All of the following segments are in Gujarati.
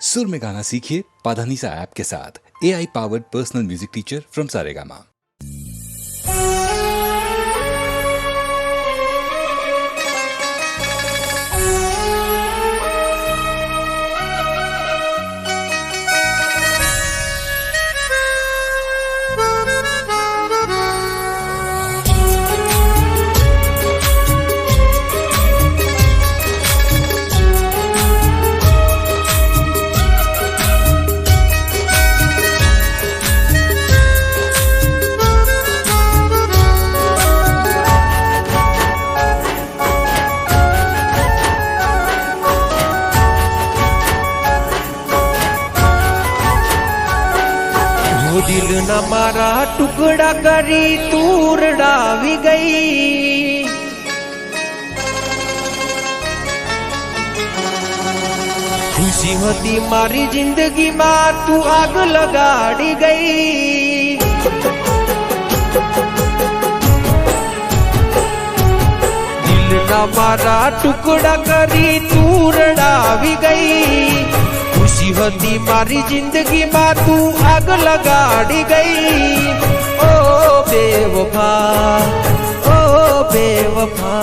सुर में गाना सीखिए पाधानीसा ऐप के साथ। AI powered personal music teacher from Saregama. दिल न मारा टुकड़ा करी तूर डावी गई। खुशी होती मारी जिंदगी में तू आग लगाड़ी गई। दिल न मारा टुकड़ा करी तूर डावी गई। खुशी होती मारी जिंदगी में तू आग लगाड़ी गई। ओ बेवफा, ओ बेवफा,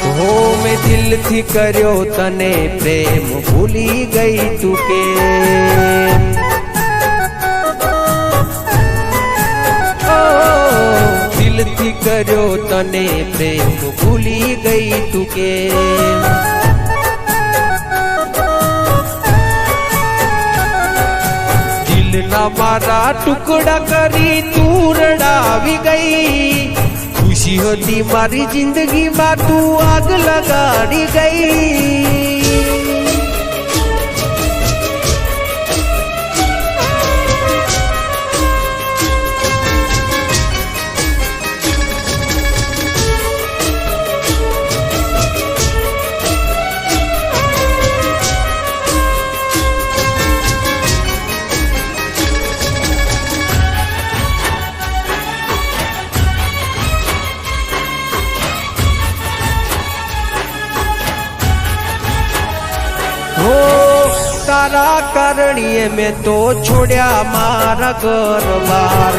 हो मैं दिल थी कर्यो तने प्रेम भूली गई तुके। ओ दिल थी कर्यो तने प्रेम भूली गई तुके। ना मारा टुकड़ा करी तू रड़ावी गई। खुशी होती मारी जिंदगी में तू आग लगाड़ी गई। हो तारा कारणीए में तो छोड़या मारा घर बार।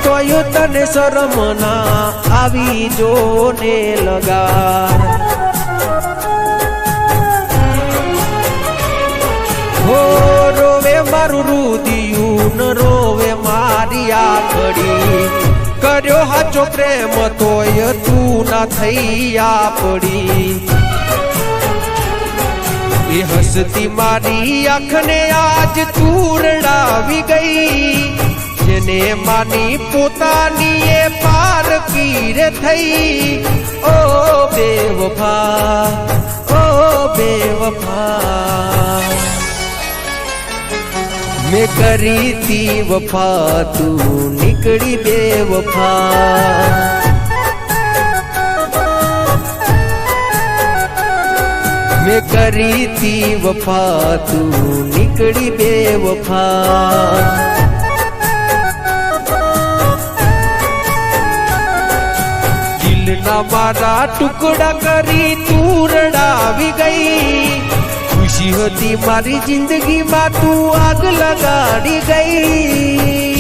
तो यो तने शरम ना आवी जो ने लगा। हो रोवे मारू रुदियू न रोवे मारी आखड़ी। कर्यो हाचो प्रेम तोय तू ना थई आपड़ी। ये हंसती मारी आँखने आज तू रड़ावी गई। जेने मानी पोतानी ये पार की रे थई। ओ बेवफा, ओ बेवफा, मैं करी थी वफा तू निकली बेवफा। मैं करी थी वफा तू निकली बेवफा। दिल न मारा टुकड़ा करी तू रड़ावी गई। खुशी होती मारी जिंदगी में तू आग लगाड़ी गई।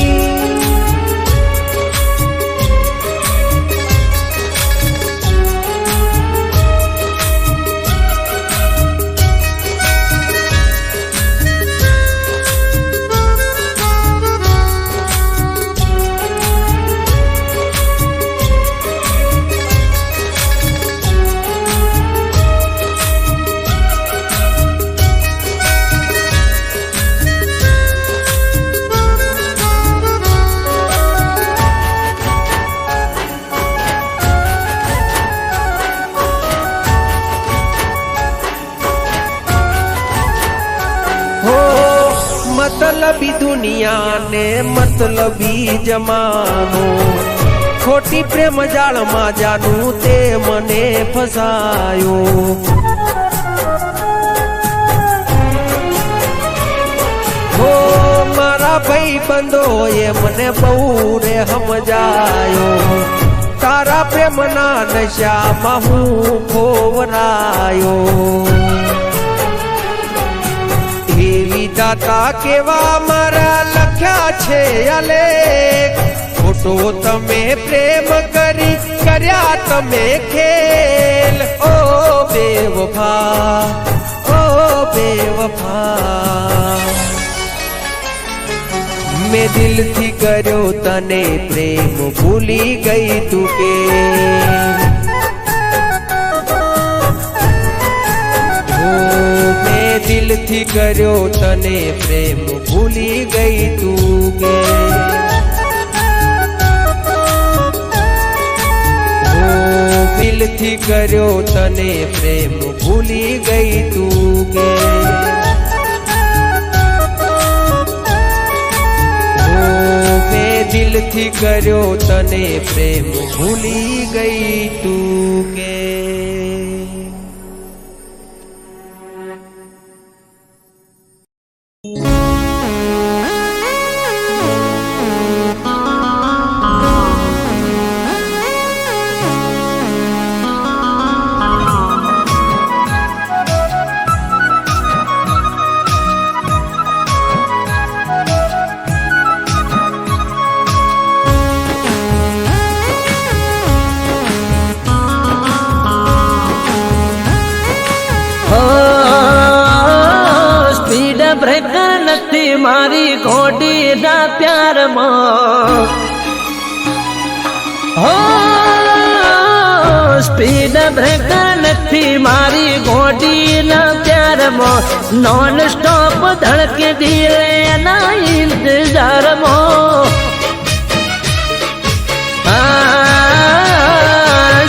मतलबी दुनिया ने मतलबी जमानो। खोटी प्रेम जाल मा जानू ते मने फसायो। हो मारा भाई बंदो ये मने बहु रे समझायो। तारा प्रेम ना नशा महू खोवरायो। વિધાતા કેવા મારા લખ્યા છે અલેખ ખોટો તમે પ્રેમ કરી કર્યા તમે ખેલ ઓ બેવફા ઓ બેવફા મેં દિલથી કર્યો તને પ્રેમ ભૂલી ગઈ તું કે મેં દિલથી કર્યો તને પ્રેમ ભૂલી ગઈ તું કે દિલથી કર્યો તને પ્રેમ ભૂલી ગઈ તું કે મેં દિલથી કર્યો તને પ્રેમ ભૂલી ગઈ તું કે બ્રેકર નથી મારી ઘોડીના પ્યારમાં હો સ્પીડ બ્રેકર નથી મારી ઘોડીના પ્યારમાં નોન સ્ટોપ ધડકે દિલ એના ઇંતજારમાં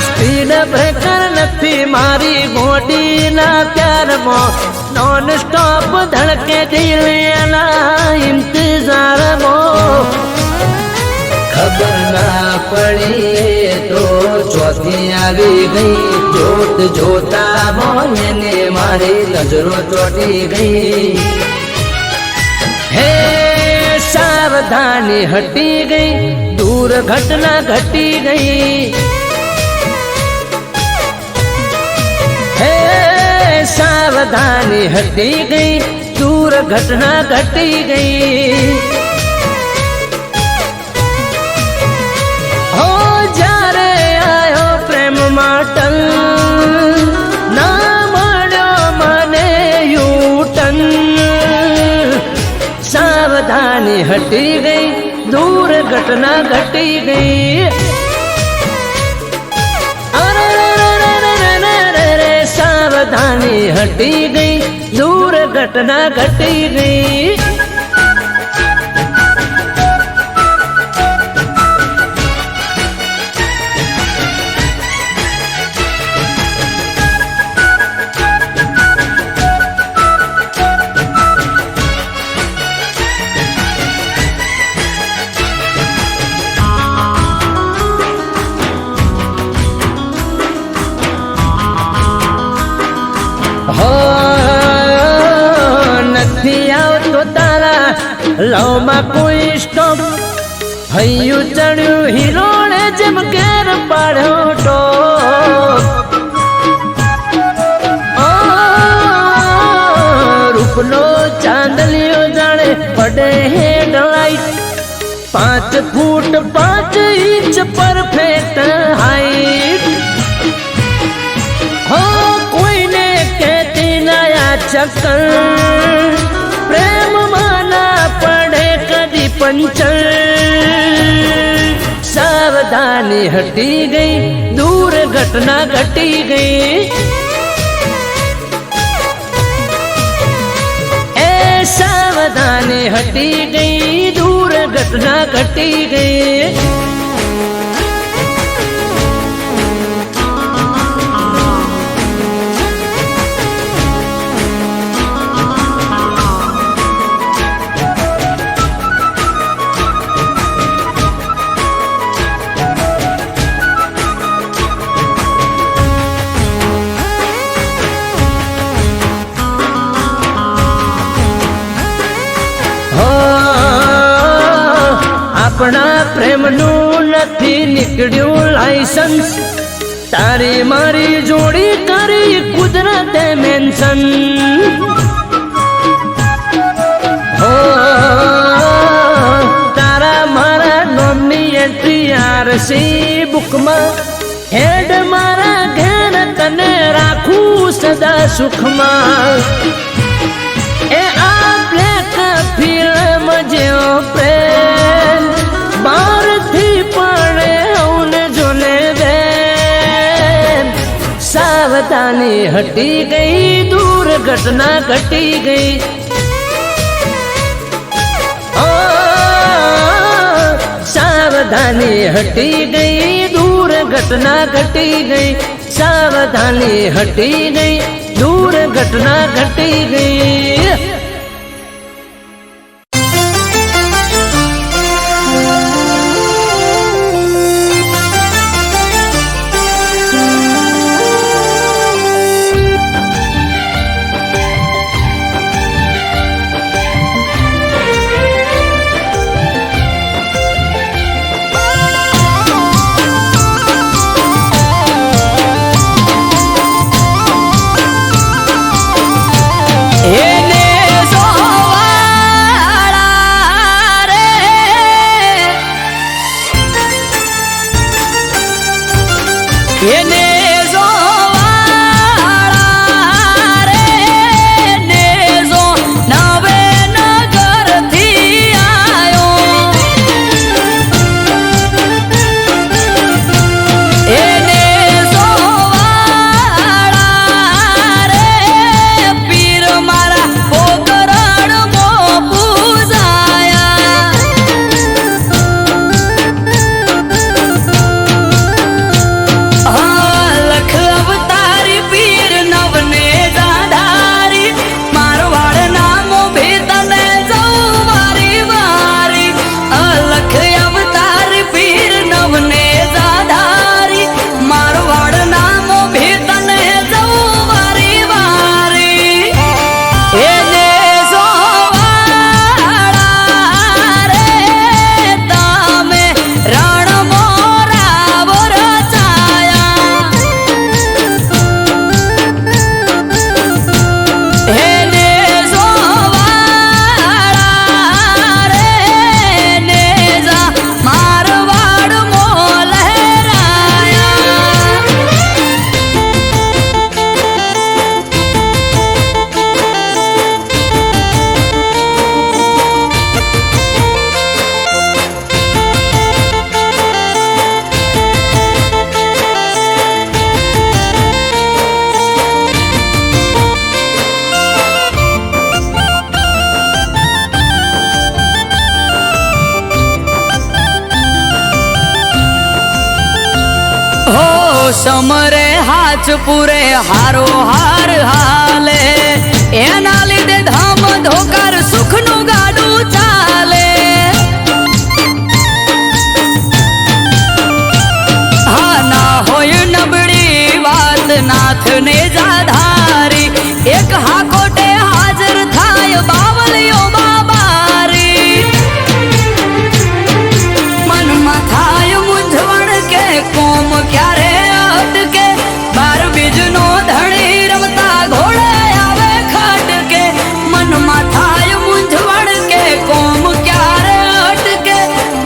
સ્પીડ બ્રેકર નથી મારી ઘોડીના પ્યારમાં नॉन स्टॉप धड़के दिल इंतजार मो खबर ना पड़ी तो चौथी આવી ગઈ જોત જોતા મોને મારી નજરો ચોટી ગઈ હે સાવધાની હટી ગઈ દૂર ઘટના ઘટી ગઈ सावधानी हटी गई दूर घटना घटी गई हो जारे आयो प्रेम माटन ना मळ्यो मने यूटन सावधानी हटी गई दूर घटना घटी गई सावधानी हटी गई दूर घटना घटी गई लव में कोई स्टॉप हयू चढ़ू हीरो ने जम केर पाड़ो टॉप रूपनो चांदलियो जाने पड़े हेडलाइट 5 फूट 5 इंच परफेक्ट हाइट हो कोई ने कहती नया चक्कर प्रेम माना पड़े कदी पंचर सावधानी हटी गई दूर घटना घटी गई ए सावधानी हटी गई दूर घटना घटी गई अपना प्रेम नु नहीं निकड़ू लाइसेंस तारी मारी जोड़ी करी कुदरत मेंशन આરસી બુકમાં હેડ મારા ઘેર તને રાખું સદા સુખમાં એ આ બ્લેક ફિલ્મ જેવો પ્રેમ બહારથી પડે હું જોને બેન સાવધાની હટી ગઈ દુર્ઘટના ઘટી ગઈ સાવધાની હટી ગઈ દુર્ઘટના ઘટી ગઈ સાવધાની હટી ગઈ દુર્ઘટના ઘટી ગઈ સમરે હાચ પૂરે હારો હાર હાલે એના લીધે ધામ ધોકાર સુખનું ગાડું ચાલે હા ના હોય નબળી વાત નાથને જાધારી એક હાકોટે હાજર થાય બાવલીઓ બાબારી મનમાં થાય મૂંઝવણ કે કોમ ક્યારે અટકે બાર બીજનો ધણી રમતા ઘોડે આવે ખટકે મનમાં થાય મૂંઝવણ કે કોમ ક્યારે અટકે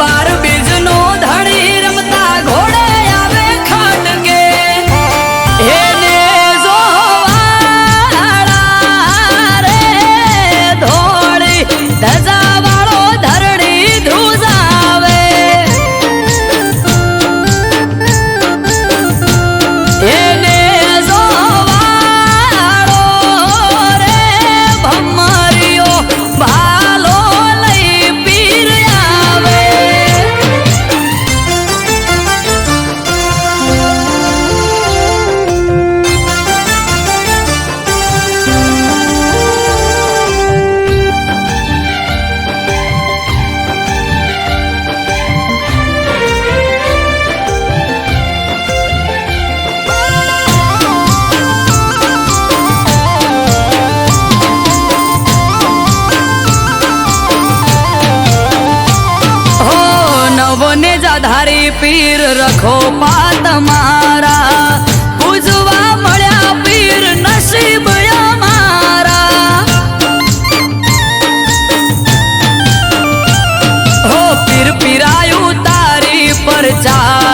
બાર બીજનો ધણી રમતા ઘોડે આવે ખટકે એને જોવાળા રે ધોળી ધજા વાળો ધરણી ધ્રુજાવે એને જોવાળો રે ભમરિયો ભાલો લઈ પીર આવે હો નવને જાધારી પીર રખો પાત મારા પૂજવા મળ્યા પીર નસીબ અમારા હો પીર પીરાયું તારી પર ચા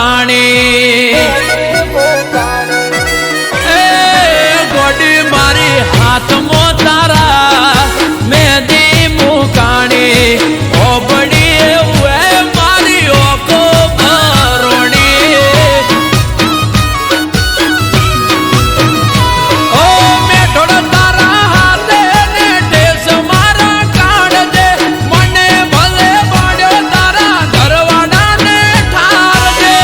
મુકાણી એ ગોડી મારી હાથમાં તારા મેદી મુકાણી ઓબડી એવું મારી ઓકો ભરોણી ઓ મેઠોડ તારા હાથે ને ટેસ મારા કાઢજે મને ભલે પાડ્યો તારા ઘરવાળાને ઠારજે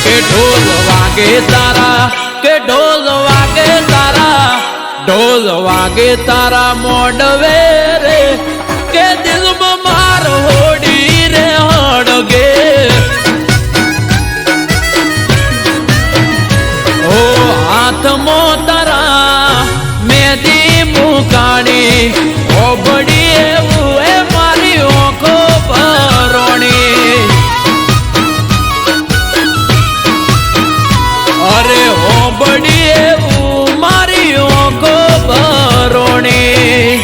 કે ઢોલ વાગે તારા કે ઢોલ વાગે તારા ઢોલ વાગે તારા મોડવે રે કે દિલમાં માર હોડી રે હડગે ઓ હાથમાં તારા મેદી મુકાણી ઓબડી એવું એ મારી ઓખો ભરોણી અરે ઓબડી એવું મારી ઓખો ભરોણી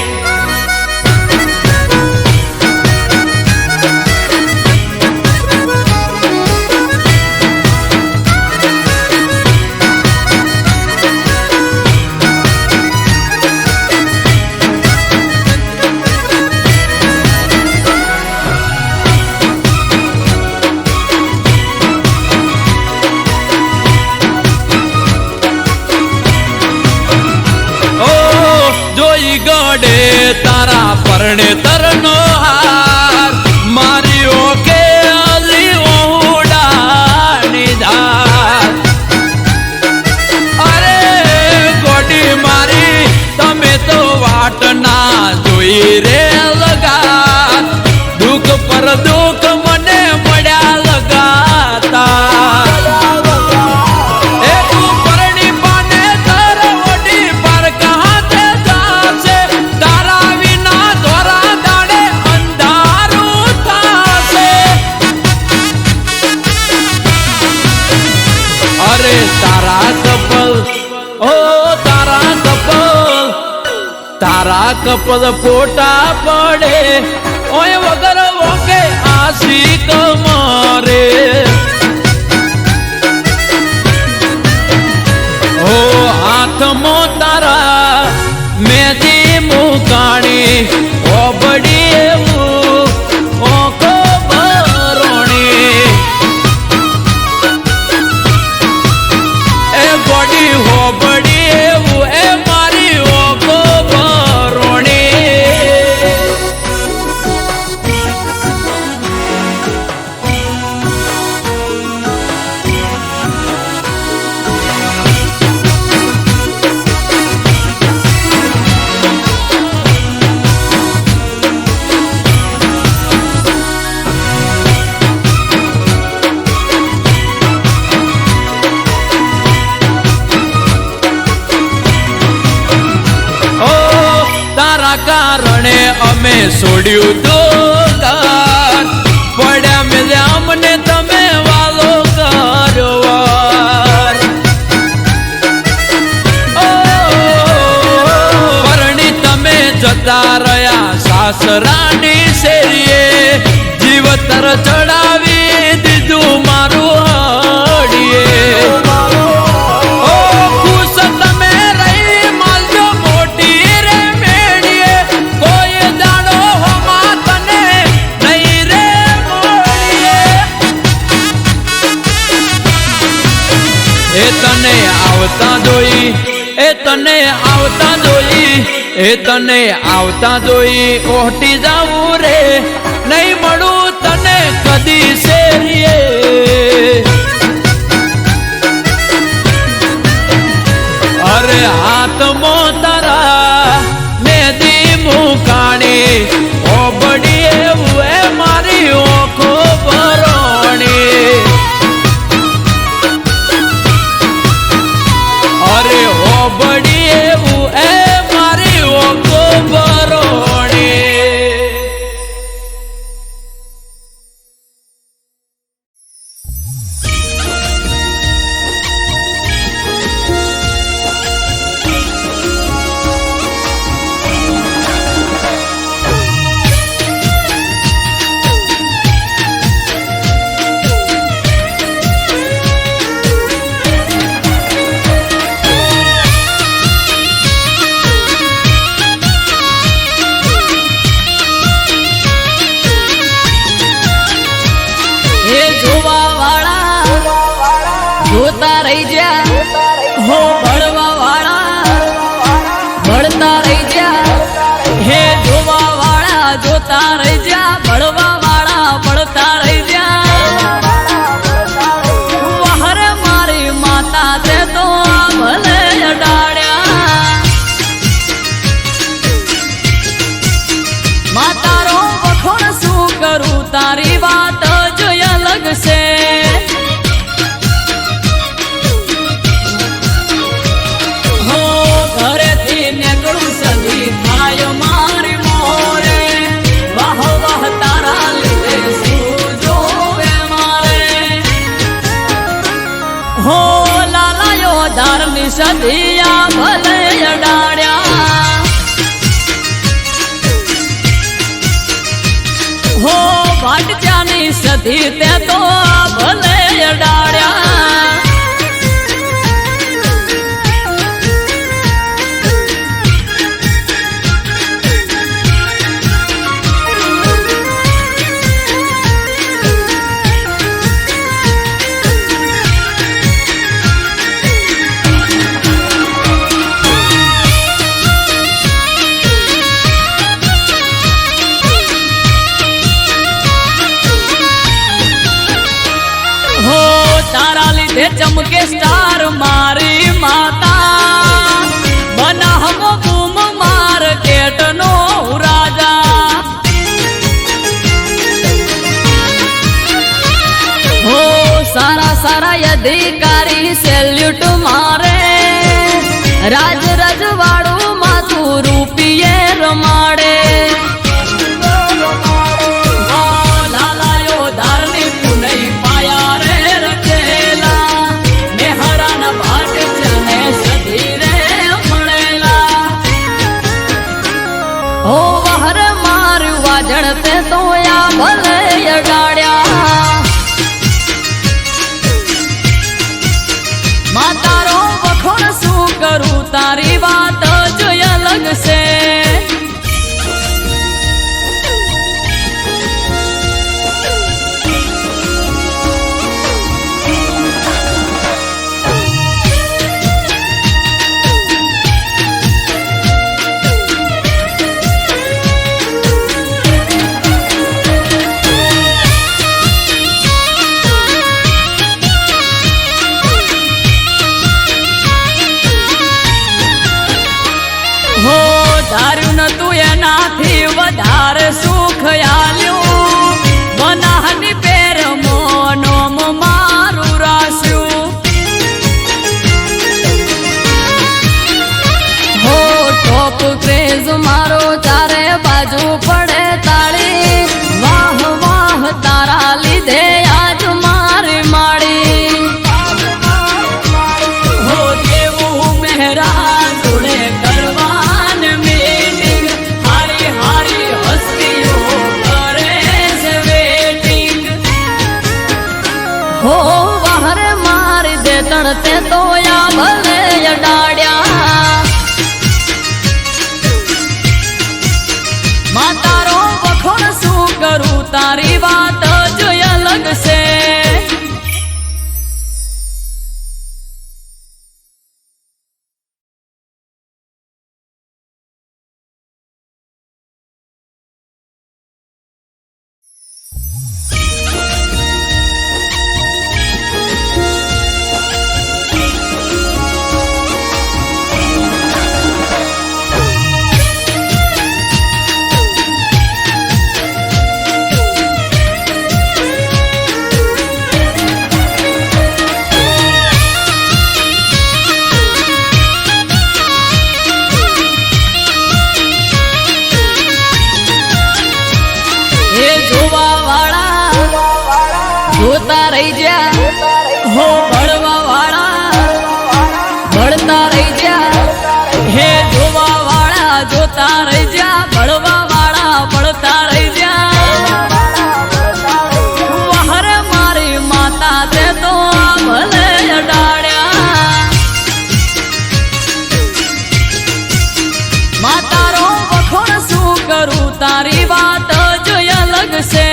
ઓ જોઈ ગડે તારા પરણે તરનો હાર મારી ઓકે અલી ઓડાની ધાર અરે ગોડી મારી તમે તો વાટ ના જોઈ રે લગા દુઃખ પર દુઃખ મને મળ્યા લગાતા એક પરણી પાને તર ઓડી પર કહાતે જાશે તારા વિના ધોરા દાડે અંધારું થાશે અરે તારા કપલ ઓ તારા કપલ ફોટા પડે ઓય વગર વોકે આશિક મારે ઓ હાથમાં તારા મેદી મુકાણી ઓબડી એવું ઓકો ભરોણી એ ગોડી હોબડી એવું એ મારી ઓકો ભરોણી ઓ તારા કારણે અમે છોડ્યું તો ઘર પડ્યા મેલ્યા અમને તમે વાલો કર્યો વાર. ઓ પરણી તમે જતા રહ્યા સાસરાની શેરીએ જીવતર ચડાવી દીધું મારું હડીએ. ઓ ખુશ તમે રહી માલજો મોટી રે મેળીએ કોઈ દાડો હોમા તને નહીં રે મોળીએ. એ તને આવતા જોઈ એ તને આવતા જોઈ એ તને આવતા જોઈ ઓહટી જાવું રે નહીં મળું તને કદી શેરીએ. અરે હાથમાં તારા મેદી મુકાણી ઓબડી એવું એ મારી ઓખો ભરોણી. અરે ઓબડી એવું એ મારી ઓખો ભરોણી. જોતા રહી જા હો ભળવા વાળા ભળતા રહી જા હે જોવા વાળા જોતા રહી જા ભળવા વાળા ભળતા રહી જા વહરે મારી માતા તે તો ભલે અડાડ્યા માતારો વખોણ શું કરું તારી વાત જ અલગ છે સદિયા ભલે અડાડ્યા હો વાટજાની સધી તે તો ભલે અડાડ્યા ચમકે સ્ટાર મારી માતા બનાહમો બૂમ માર્કેટ નો રાજા હો સારા સારા અધિકારી સેલ્યુટ મારે રાજ રજવાડું માથું રૂપિયે રમાડે ઝડપે તો યા ભલે અડાડ્યા માતારો વખોણ શું કરું તારી વાત જ અલગ છે ધાર્યું નતું એનાથી વધારે સુખ આલ્યું બનાહની પેર મોનોમ મારું રાસ્યું હો ટોપ ક્રેઝ મારો ચારે બાજુ પડે તાળી વાહ વાહ તારા લીધે આજ મારી માળી હો દેવું મહેરા જોડે કરવા હો વહરે મારી દે તણતે તો યા ભલે અડાડ્યા માતારો વખોણ શું કરું તારી વાત જ અલગ છે જોતા રહી જા હો ભળવા વાળા ભળતા રહી જા હે જોવા વાળા જોતા રહી જા ભળવા વાળા ભળતા રહી જા વહરે મારી માતા તે તો ભલે અડાડ્યા માતારો વખોણ શું કરું તારી વાત જ અલગ છે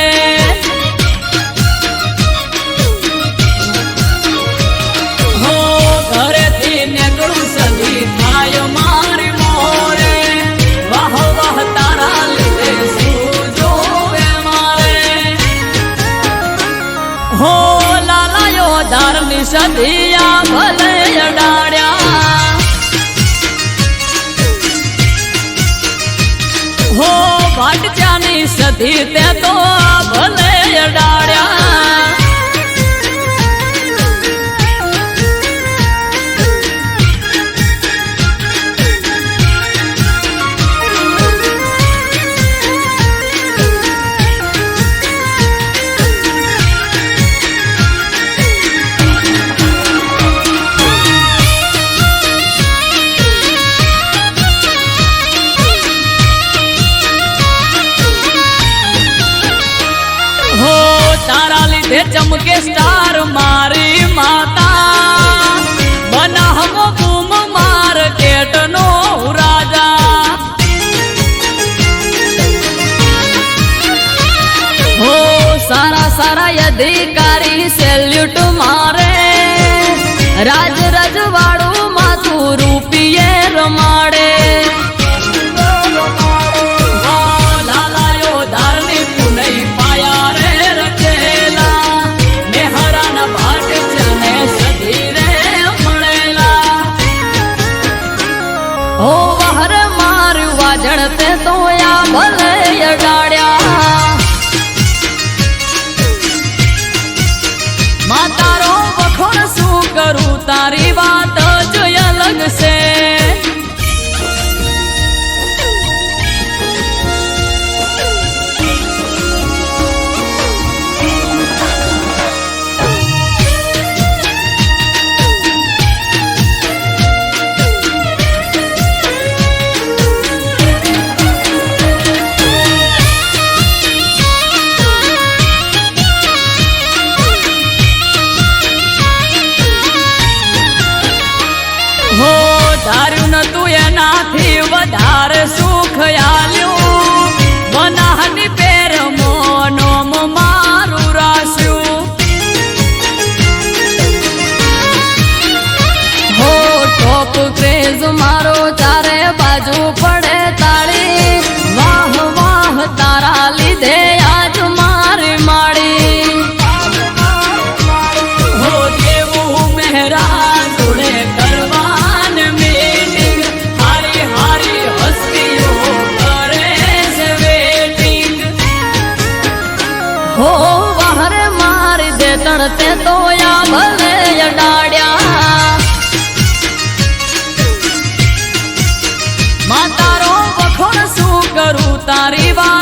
વારની સધિયા ભલે અડાડ્યા હો ભાટજાની સધી તે તો ભલે અડાડ્યા તારા લીધે ચમકે સ્ટાર મારી માતા બનાહમો બૂમ માર્કેટ નો રાજા હો સારા સારા અધિકારી સેલ્યુટ મારે રાજ રજવાડું માથું રૂપિયે રમાડે જણતે તો યા ભલે અડાડ્યા માં તારો વખોણ શું કરું તારી વાત જ અલગ છે ધાર્યું નતું એનાથી વધારે સુખ આલ્યું બનાહની પેર મોનોમ મારું રાસ્યું હો ટોપ ક્રેઝ મારો ચારે બાજુ પડે તાળી વાહ વાહ તારા લીધે આજ મારી માડી હો દેવું મહેરા જોડે કરવા હો વહરે મારી દે તણતે તો યા ભલે અડાડ્યા માં તારો વખોણ શું કરું તારી વાત